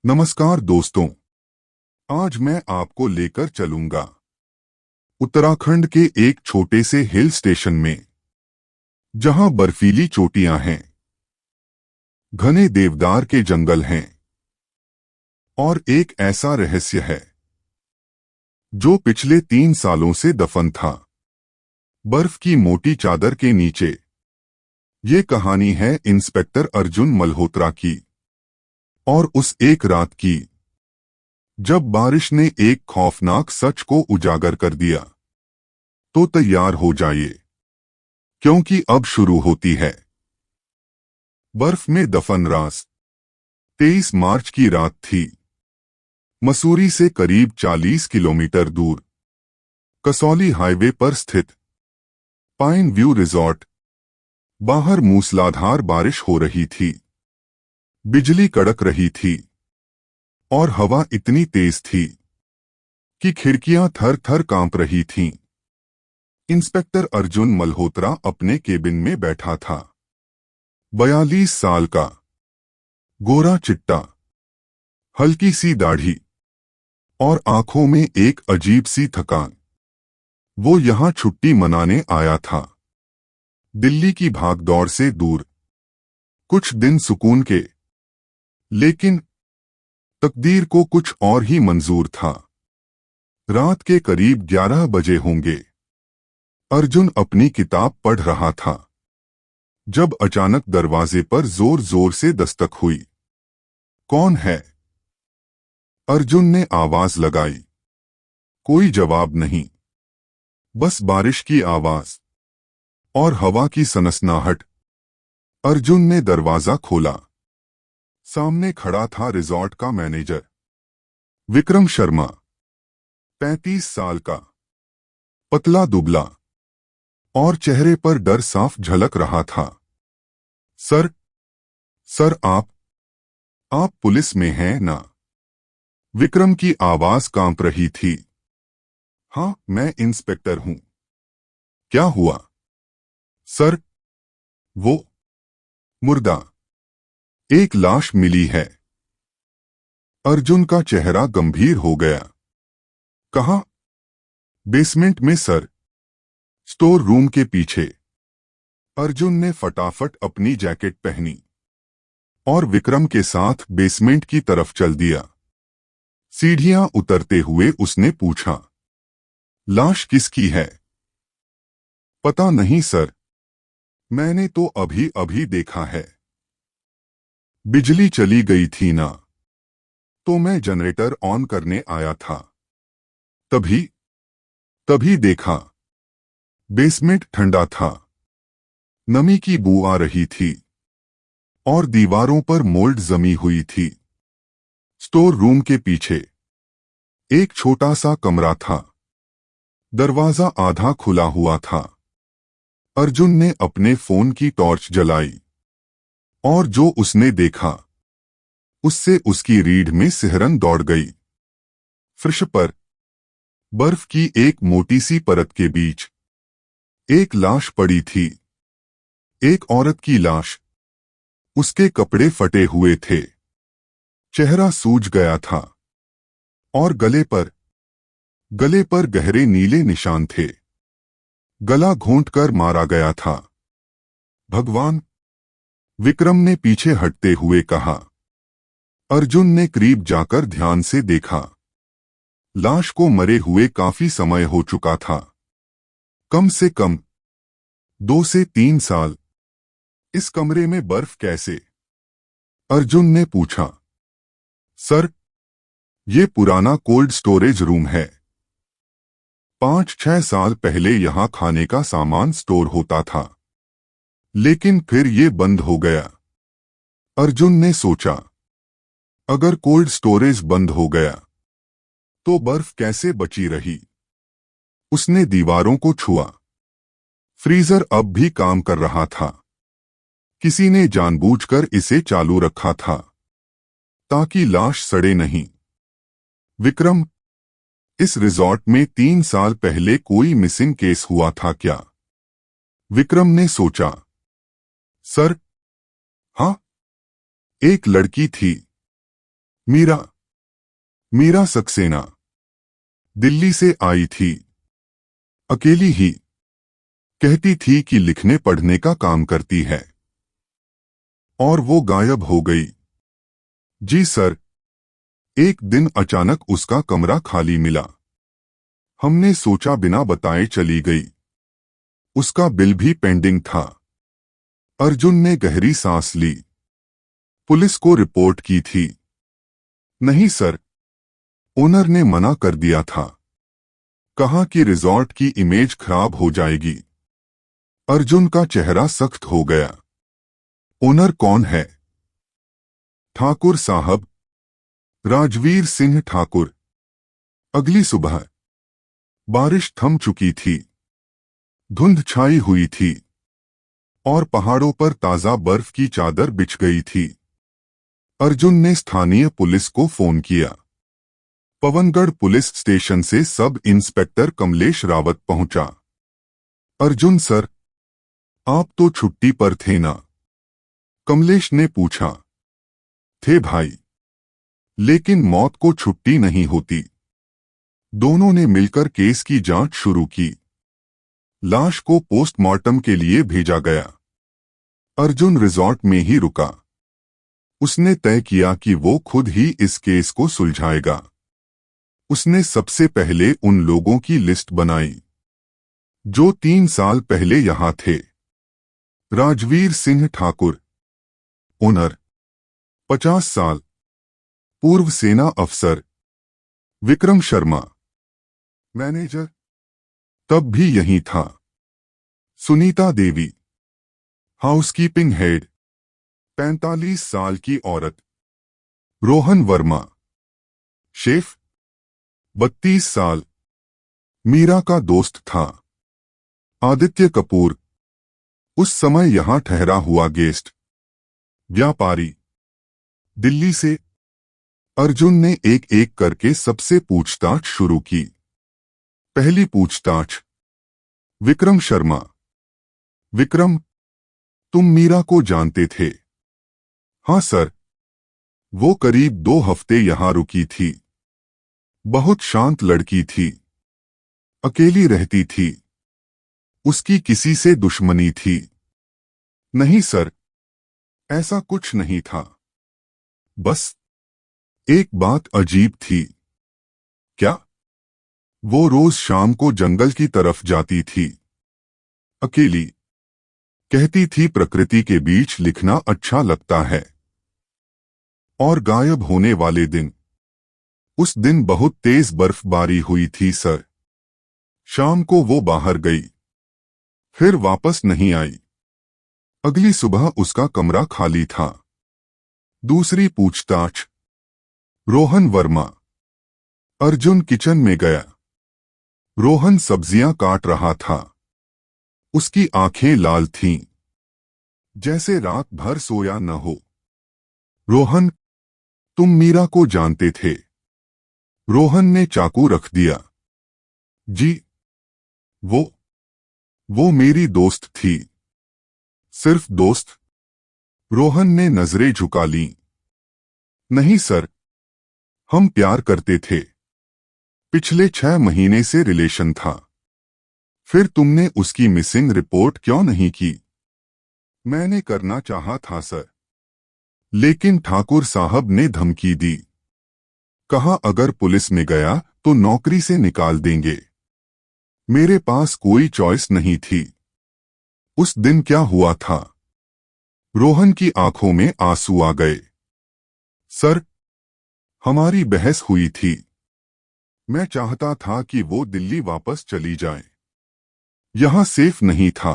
नमस्कार दोस्तों। आज मैं आपको लेकर चलूंगा उत्तराखंड के एक छोटे से हिल स्टेशन में, जहां बर्फीली चोटियां हैं, घने देवदार के जंगल हैं और एक ऐसा रहस्य है जो पिछले 3 सालों से दफन था, बर्फ की मोटी चादर के नीचे। ये कहानी है इंस्पेक्टर अर्जुन मल्होत्रा की, और उस एक रात की जब बारिश ने एक खौफनाक सच को उजागर कर दिया। तो तैयार हो जाइए, क्योंकि अब शुरू होती है बर्फ में दफन राज। 23 मार्च की रात थी। मसूरी से करीब 40 किलोमीटर दूर कसौली हाईवे पर स्थित पाइन व्यू रिजॉर्ट। बाहर मूसलाधार बारिश हो रही थी, बिजली कड़क रही थी और हवा इतनी तेज थी कि खिड़कियां थर थर कांप रही थीं। इंस्पेक्टर अर्जुन मल्होत्रा अपने केबिन में बैठा था। 42 साल का, गोरा चिट्टा, हल्की सी दाढ़ी और आंखों में एक अजीब सी थकान। वो यहां छुट्टी मनाने आया था, दिल्ली की भागदौड़ से दूर, कुछ दिन सुकून के। लेकिन तकदीर को कुछ और ही मंजूर था। रात के करीब 11 बजे होंगे। अर्जुन अपनी किताब पढ़ रहा था जब अचानक दरवाजे पर जोर जोर से दस्तक हुई। कौन है? अर्जुन ने आवाज लगाई। कोई जवाब नहीं, बस बारिश की आवाज और हवा की सनसनाहट। अर्जुन ने दरवाजा खोला। सामने खड़ा था रिजॉर्ट का मैनेजर विक्रम शर्मा, 35 साल का, पतला दुबला, और चेहरे पर डर साफ झलक रहा था। सर आप पुलिस में हैं ना? विक्रम की आवाज कांप रही थी। हाँ, मैं इंस्पेक्टर हूं। क्या हुआ? सर, वो मुर्दा, एक लाश मिली है। अर्जुन का चेहरा गंभीर हो गया। कहाँ? बेसमेंट में सर, स्टोर रूम के पीछे। अर्जुन ने फटाफट अपनी जैकेट पहनी और विक्रम के साथ बेसमेंट की तरफ चल दिया। सीढ़ियां उतरते हुए उसने पूछा, लाश किसकी है? पता नहीं सर, मैंने तो अभी अभी देखा है। बिजली चली गई थी ना, तो मैं जनरेटर ऑन करने आया था। तभी देखा। बेसमेंट ठंडा था, नमी की बू आ रही थी और दीवारों पर मोल्ड जमी हुई थी। स्टोर रूम के पीछे एक छोटा सा कमरा था, दरवाजा आधा खुला हुआ था। अर्जुन ने अपने फोन की टॉर्च जलाई और जो उसने देखा उससे उसकी रीढ़ में सिहरन दौड़ गई। फर्श पर बर्फ की एक मोटी सी परत के बीच एक लाश पड़ी थी। एक औरत की लाश। उसके कपड़े फटे हुए थे, चेहरा सूज गया था और गले पर गहरे नीले निशान थे। गला घोंटकर मारा गया था। भगवान! विक्रम ने पीछे हटते हुए कहा। अर्जुन ने करीब जाकर ध्यान से देखा। लाश को मरे हुए काफी समय हो चुका था, कम से कम 2 से 3 साल। इस कमरे में बर्फ कैसे? अर्जुन ने पूछा। सर, ये पुराना कोल्ड स्टोरेज रूम है। 5-6 साल पहले यहां खाने का सामान स्टोर होता था, लेकिन फिर ये बंद हो गया। अर्जुन ने सोचा, अगर कोल्ड स्टोरेज बंद हो गया तो बर्फ कैसे बची रही? उसने दीवारों को छुआ। फ्रीजर अब भी काम कर रहा था। किसी ने जानबूझकर इसे चालू रखा था ताकि लाश सड़े नहीं। विक्रम, इस रिजॉर्ट में 3 साल पहले कोई मिसिंग केस हुआ था क्या? विक्रम ने सोचा। सर, हाँ, एक लड़की थी, मीरा मीरा सक्सेना दिल्ली से आई थी, अकेली ही। कहती थी कि लिखने पढ़ने का काम करती है, और वो गायब हो गई। जी सर। एक दिन अचानक उसका कमरा खाली मिला। हमने सोचा बिना बताए चली गई। उसका बिल भी पेंडिंग था। अर्जुन ने गहरी सांस ली। पुलिस को रिपोर्ट की थी? नहीं सर, ओनर ने मना कर दिया था। कहा कि रिजॉर्ट की इमेज खराब हो जाएगी। अर्जुन का चेहरा सख्त हो गया। ओनर कौन है? ठाकुर साहब, राजवीर सिंह ठाकुर। अगली सुबह बारिश थम चुकी थी। धुंध छाई हुई थी और पहाड़ों पर ताजा बर्फ की चादर बिछ गई थी। अर्जुन ने स्थानीय पुलिस को फोन किया। पवनगढ़ पुलिस स्टेशन से सब इंस्पेक्टर कमलेश रावत पहुंचा। अर्जुन सर, आप तो छुट्टी पर थे ना? कमलेश ने पूछा। थे भाई, लेकिन मौत को छुट्टी नहीं होती। दोनों ने मिलकर केस की जांच शुरू की। लाश को पोस्टमार्टम के लिए भेजा गया। अर्जुन रिजॉर्ट में ही रुका। उसने तय किया कि वो खुद ही इस केस को सुलझाएगा। उसने सबसे पहले उन लोगों की लिस्ट बनाई जो 3 साल पहले यहां थे। राजवीर सिंह ठाकुर, ओनर, 50 साल, पूर्व सेना अफसर। विक्रम शर्मा, मैनेजर, तब भी यहीं था। सुनीता देवी, हाउसकीपिंग हेड, 45 साल की औरत। रोहन वर्मा, शेफ, 32 साल, मीरा का दोस्त था। आदित्य कपूर, उस समय यहां ठहरा हुआ गेस्ट। व्यापारी, दिल्ली से। अर्जुन ने एक एक करके सबसे पूछताछ शुरू की। पहली पूछताछ, विक्रम शर्मा। विक्रम, तुम मीरा को जानते थे? हाँ सर, वो करीब 2 हफ्ते यहां रुकी थी। बहुत शांत लड़की थी, अकेली रहती थी। उसकी किसी से दुश्मनी थी? नहीं सर, ऐसा कुछ नहीं था। बस एक बात अजीब थी। क्या? वो रोज शाम को जंगल की तरफ जाती थी, अकेली। कहती थी प्रकृति के बीच लिखना अच्छा लगता है। और गायब होने वाले दिन? उस दिन बहुत तेज बर्फबारी हुई थी सर। शाम को वो बाहर गई, फिर वापस नहीं आई। अगली सुबह उसका कमरा खाली था। दूसरी पूछताछ, रोहन वर्मा। अर्जुन किचन में गया। रोहन सब्जियां काट रहा था। उसकी आंखें लाल थीं, जैसे रात भर सोया न हो। रोहन, तुम मीरा को जानते थे? रोहन ने चाकू रख दिया। जी, वो मेरी दोस्त थी। सिर्फ दोस्त? रोहन ने नजरें झुका लीं। नहीं सर, हम प्यार करते थे। पिछले 6 महीने से रिलेशन था। फिर तुमने उसकी मिसिंग रिपोर्ट क्यों नहीं की? मैंने करना चाहा था सर, लेकिन ठाकुर साहब ने धमकी दी। कहा अगर पुलिस में गया तो नौकरी से निकाल देंगे। मेरे पास कोई चॉइस नहीं थी। उस दिन क्या हुआ था? रोहन की आंखों में आंसू आ गए। सर, हमारी बहस हुई थी। मैं चाहता था कि वो दिल्ली वापस चली जाए। यहां सेफ नहीं था।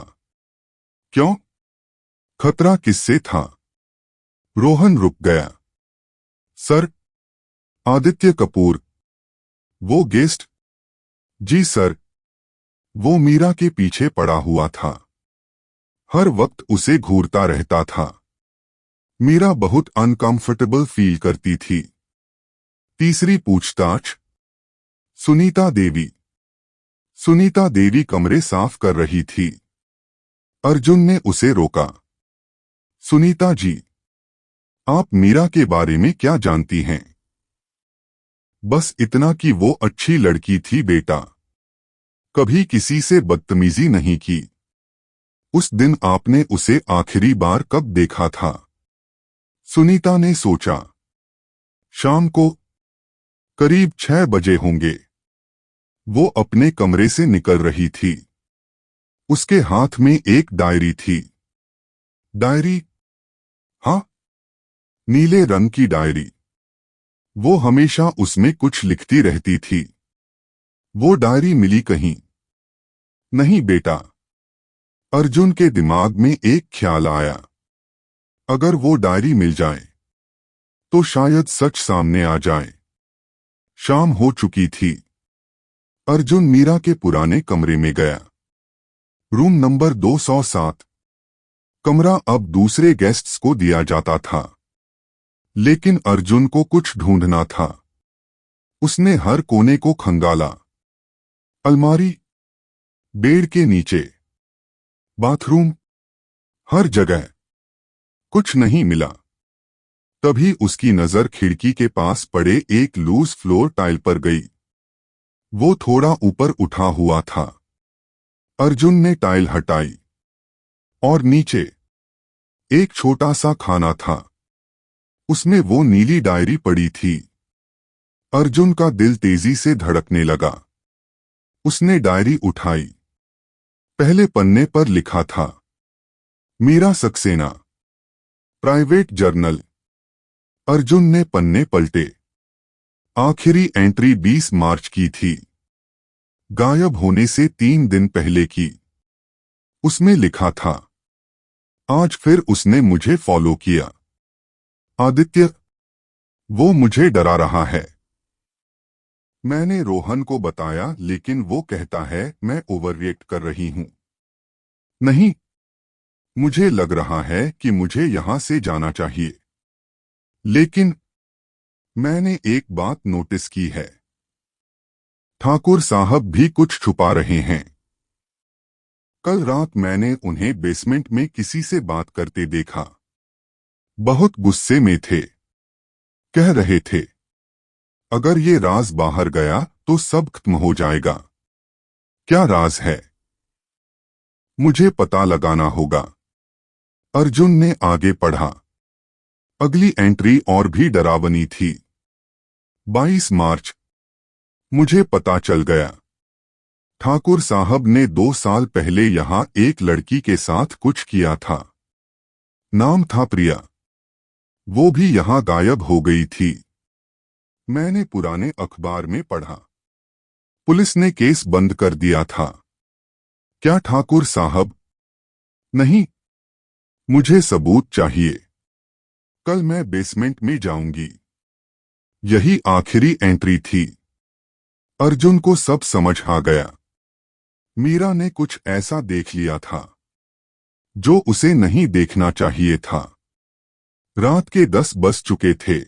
क्यों? खतरा किससे था? रोहन रुक गया। सर, आदित्य कपूर, वो गेस्ट। जी सर, वो मीरा के पीछे पड़ा हुआ था। हर वक्त उसे घूरता रहता था। मीरा बहुत अनकंफर्टेबल फील करती थी। तीसरी पूछताछ, सुनीता देवी। सुनीता देवी कमरे साफ कर रही थी। अर्जुन ने उसे रोका। सुनीता जी, आप मीरा के बारे में क्या जानती हैं? बस इतना कि वो अच्छी लड़की थी बेटा, कभी किसी से बदतमीजी नहीं की। उस दिन आपने उसे आखिरी बार कब देखा था? सुनीता ने सोचा। शाम को, करीब 6 बजे होंगे। वो अपने कमरे से निकल रही थी। उसके हाथ में एक डायरी थी। डायरी? हाँ, नीले रंग की डायरी। वो हमेशा उसमें कुछ लिखती रहती थी। वो डायरी मिली कहीं? नहीं बेटा। अर्जुन के दिमाग में एक ख्याल आया। अगर वो डायरी मिल जाए तो शायद सच सामने आ जाए। शाम हो चुकी थी। अर्जुन मीरा के पुराने कमरे में गया। Room number 207। कमरा अब दूसरे गेस्ट्स को दिया जाता था, लेकिन अर्जुन को कुछ ढूंढना था। उसने हर कोने को खंगाला। अलमारी, बेड के नीचे, बाथरूम, हर जगह। कुछ नहीं मिला। तभी उसकी नजर खिड़की के पास पड़े एक लूज फ्लोर टाइल पर गई। वो थोड़ा ऊपर उठा हुआ था। अर्जुन ने टाइल हटाई और नीचे एक छोटा सा खाना था। उसमें वो नीली डायरी पड़ी थी। अर्जुन का दिल तेजी से धड़कने लगा। उसने डायरी उठाई। पहले पन्ने पर लिखा था, मीरा सक्सेना, प्राइवेट जर्नल। अर्जुन ने पन्ने पलटे। आखिरी एंट्री 20 मार्च की थी, गायब होने से 3 दिन पहले की। उसमें लिखा था, आज फिर उसने मुझे फॉलो किया। आदित्य, वो मुझे डरा रहा है। मैंने रोहन को बताया, लेकिन वो कहता है मैं ओवररिएक्ट कर रही हूं। नहीं, मुझे लग रहा है कि मुझे यहां से जाना चाहिए। लेकिन मैंने एक बात नोटिस की है। ठाकुर साहब भी कुछ छुपा रहे हैं। कल रात मैंने उन्हें बेसमेंट में किसी से बात करते देखा। बहुत गुस्से में थे। कह रहे थे, अगर ये राज बाहर गया तो सब खत्म हो जाएगा। क्या राज है? मुझे पता लगाना होगा। अर्जुन ने आगे पढ़ा। अगली एंट्री और भी डरावनी थी। 22 मार्च। मुझे पता चल गया। ठाकुर साहब ने 2 साल पहले यहां एक लड़की के साथ कुछ किया था। नाम था प्रिया। वो भी यहां गायब हो गई थी। मैंने पुराने अखबार में पढ़ा। पुलिस ने केस बंद कर दिया था। क्या ठाकुर साहब? नहीं, मुझे सबूत चाहिए। कल मैं बेसमेंट में जाऊंगी। यही आखिरी एंट्री थी। अर्जुन को सब समझ आ गया। मीरा ने कुछ ऐसा देख लिया था जो उसे नहीं देखना चाहिए था। रात के 10 बज चुके थे।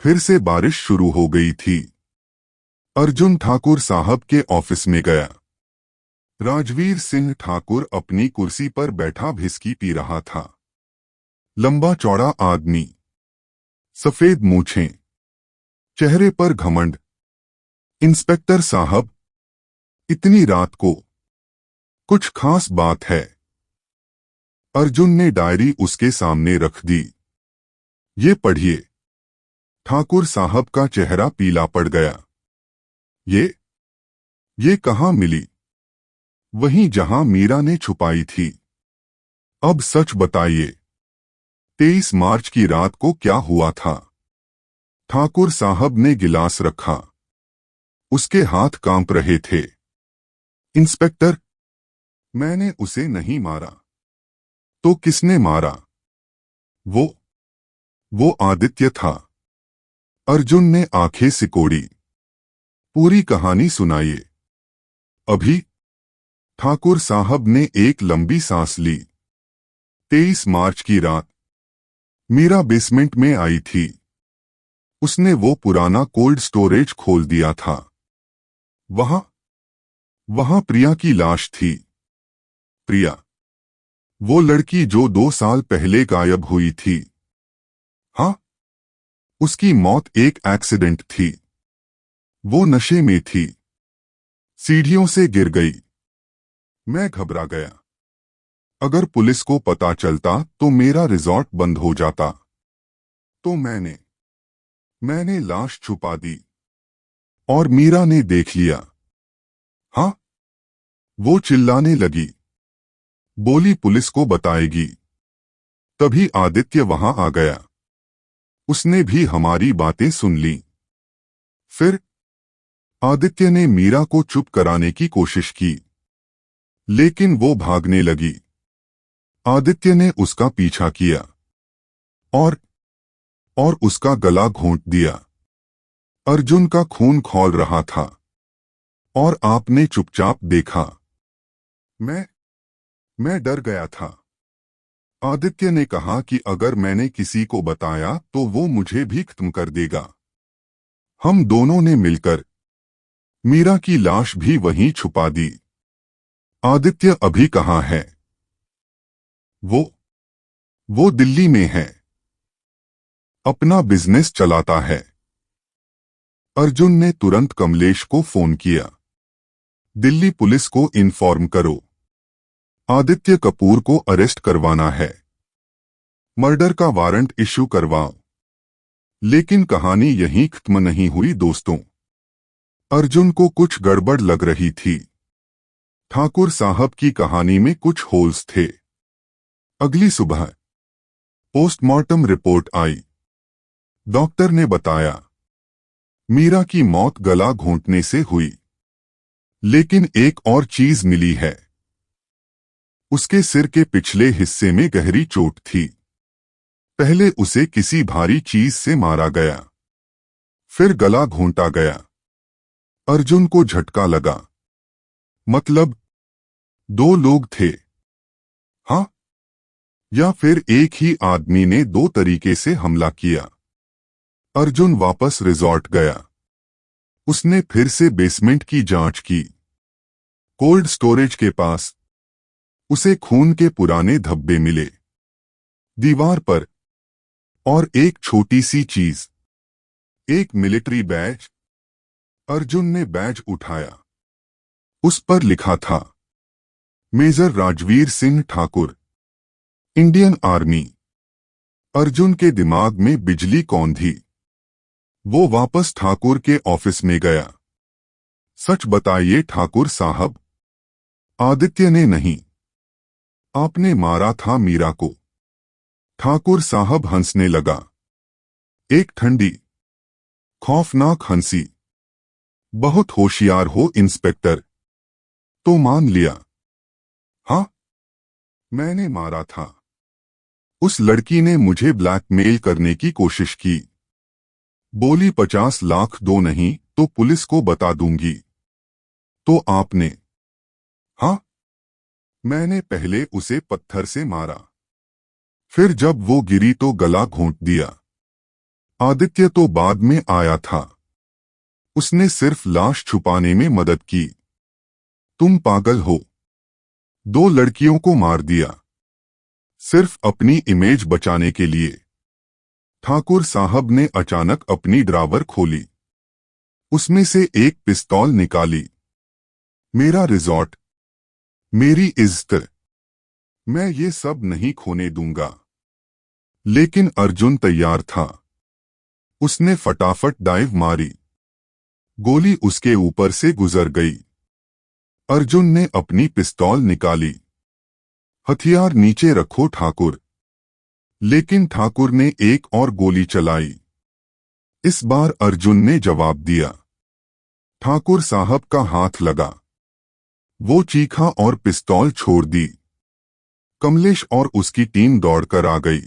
फिर से बारिश शुरू हो गई थी। अर्जुन ठाकुर साहब के ऑफिस में गया। राजवीर सिंह ठाकुर अपनी कुर्सी पर बैठा व्हिस्की पी रहा था। लंबा चौड़ा आदमी, सफेद मूछें, चेहरे पर घमंड। इंस्पेक्टर साहब, इतनी रात को कुछ खास बात है? अर्जुन ने डायरी उसके सामने रख दी। ये पढ़िए। ठाकुर साहब का चेहरा पीला पड़ गया। ये कहाँ मिली? वहीं जहां मीरा ने छुपाई थी। अब सच बताइए, 23 मार्च की रात को क्या हुआ था? ठाकुर साहब ने गिलास रखा। उसके हाथ कांप रहे थे। इंस्पेक्टर, मैंने उसे नहीं मारा। तो किसने मारा? वो आदित्य था। अर्जुन ने आंखें सिकोड़ी। पूरी कहानी सुनाइए। अभी? ठाकुर साहब ने एक लंबी सांस ली। 23 मार्च की रात मीरा बेसमेंट में आई थी। उसने वो पुराना कोल्ड स्टोरेज खोल दिया था। वहां प्रिया की लाश थी। प्रिया, वो लड़की जो 2 साल पहले गायब हुई थी। हाँ, उसकी मौत एक एक्सीडेंट थी। वो नशे में थी। सीढ़ियों से गिर गई। मैं घबरा गया। अगर पुलिस को पता चलता तो मेरा रिजॉर्ट बंद हो जाता। तो मैंने लाश छुपा दी। और मीरा ने देख लिया। हाँ, वो चिल्लाने लगी। बोली पुलिस को बताएगी। तभी आदित्य वहां आ गया। उसने भी हमारी बातें सुन ली। फिर आदित्य ने मीरा को चुप कराने की कोशिश की, लेकिन वो भागने लगी। आदित्य ने उसका पीछा किया और उसका गला घोंट दिया। अर्जुन का खून खौल रहा था और आपने चुपचाप देखा। मैं मैं डर गया था। आदित्य ने कहा कि अगर मैंने किसी को बताया तो वो मुझे भी खत्म कर देगा। हम दोनों ने मिलकर मीरा की लाश भी वहीं छुपा दी। आदित्य अभी कहाँ है? वो वो दिल्ली में है। अपना बिजनेस चलाता है। अर्जुन ने तुरंत कमलेश को फोन किया। दिल्ली पुलिस को इन्फॉर्म करो। आदित्य कपूर को अरेस्ट करवाना है। मर्डर का वारंट इशू करवाओ। लेकिन कहानी यहीं खत्म नहीं हुई दोस्तों। अर्जुन को कुछ गड़बड़ लग रही थी। ठाकुर साहब की कहानी में कुछ होल्स थे। अगली सुबह पोस्टमार्टम रिपोर्ट आई। डॉक्टर ने बताया मीरा की मौत गला घोंटने से हुई। लेकिन एक और चीज मिली है। उसके सिर के पिछले हिस्से में गहरी चोट थी। पहले उसे किसी भारी चीज से मारा गया, फिर गला घोंटा गया। अर्जुन को झटका लगा। मतलब दो लोग थे। हाँ, या फिर एक ही आदमी ने दो तरीके से हमला किया। अर्जुन वापस रिजॉर्ट गया। उसने फिर से बेसमेंट की जांच की। कोल्ड स्टोरेज के पास उसे खून के पुराने धब्बे मिले, दीवार पर। और एक छोटी सी चीज, एक मिलिट्री बैज। अर्जुन ने बैज उठाया। उस पर लिखा था major Rajveer Singh Thakur, Indian army. Arjun के दिमाग में बिजली कौंधी। वो वापस ठाकुर के ऑफिस में गया। सच बताइए ठाकुर साहब। आदित्य ने नहीं, आपने मारा था मीरा को। ठाकुर साहब हंसने लगा। एक ठंडी खौफनाक हंसी। बहुत होशियार हो इंस्पेक्टर। तो मान लिया? हाँ, मैंने मारा था। उस लड़की ने मुझे ब्लैकमेल करने की कोशिश की। बोली 50 लाख दो नहीं तो पुलिस को बता दूंगी। तो आपने? हाँ, मैंने पहले उसे पत्थर से मारा, फिर जब वो गिरी तो गला घोंट दिया। आदित्य तो बाद में आया था। उसने सिर्फ लाश छुपाने में मदद की। तुम पागल हो। दो लड़कियों को मार दिया सिर्फ अपनी इमेज बचाने के लिए। ठाकुर साहब ने अचानक अपनी ड्रावर खोली। उसमें से एक पिस्तौल निकाली। मेरा रिजॉर्ट, मेरी इज्जत, मैं ये सब नहीं खोने दूंगा। लेकिन अर्जुन तैयार था। उसने फटाफट डाइव मारी। गोली उसके ऊपर से गुजर गई। अर्जुन ने अपनी पिस्तौल निकाली। हथियार नीचे रखो ठाकुर। लेकिन ठाकुर ने एक और गोली चलाई। इस बार अर्जुन ने जवाब दिया। ठाकुर साहब का हाथ लगा। वो चीखा और पिस्तौल छोड़ दी। कमलेश और उसकी टीम दौड़कर आ गई।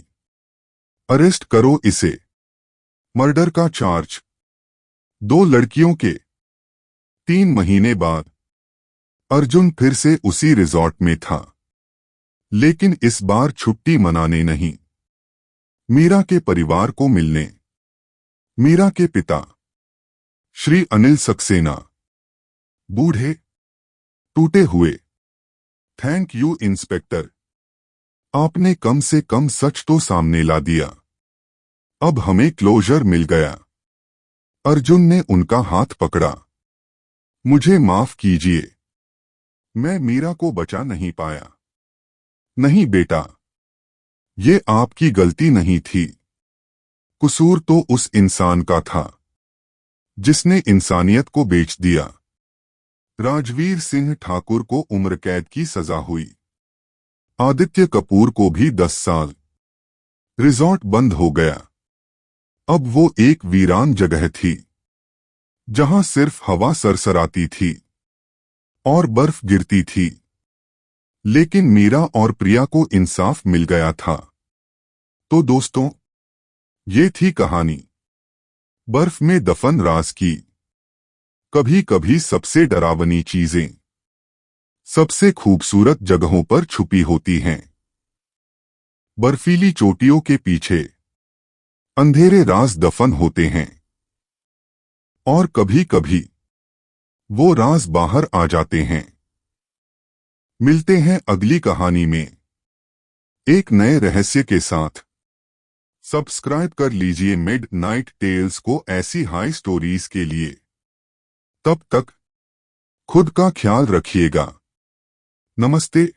अरेस्ट करो इसे। मर्डर का चार्ज। दो लड़कियों के। 3 महीने बाद अर्जुन फिर से उसी रिजॉर्ट में था, लेकिन इस बार छुट्टी मनाने नहीं, मीरा के परिवार को मिलने। मीरा के पिता श्री अनिल सक्सेना, बूढ़े, टूटे हुए। Thank you inspector. आपने कम से कम सच तो सामने ला दिया। अब हमें क्लोजर मिल गया। अर्जुन ने उनका हाथ पकड़ा। मुझे माफ कीजिए, मैं मीरा को बचा नहीं पाया। नहीं बेटा, ये आपकी गलती नहीं थी। कसूर तो उस इंसान का था जिसने इंसानियत को बेच दिया। राजवीर सिंह ठाकुर को उम्र कैद की सजा हुई। आदित्य कपूर को भी 10 साल। रिजॉर्ट बंद हो गया। अब वो एक वीरान जगह थी जहां सिर्फ हवा सरसराती थी और बर्फ गिरती थी। लेकिन मीरा और प्रिया को इंसाफ मिल गया था। तो दोस्तों, ये थी कहानी बर्फ में दफन राज की। कभी कभी सबसे डरावनी चीजें सबसे खूबसूरत जगहों पर छुपी होती हैं। बर्फीली चोटियों के पीछे अंधेरे राज दफन होते हैं और कभी कभी वो राज बाहर आ जाते हैं। मिलते हैं अगली कहानी में एक नए रहस्य के साथ। सब्सक्राइब कर लीजिए मिडनाइट टेल्स को ऐसी हाई स्टोरीज के लिए। तब तक खुद का ख्याल रखिएगा। नमस्ते।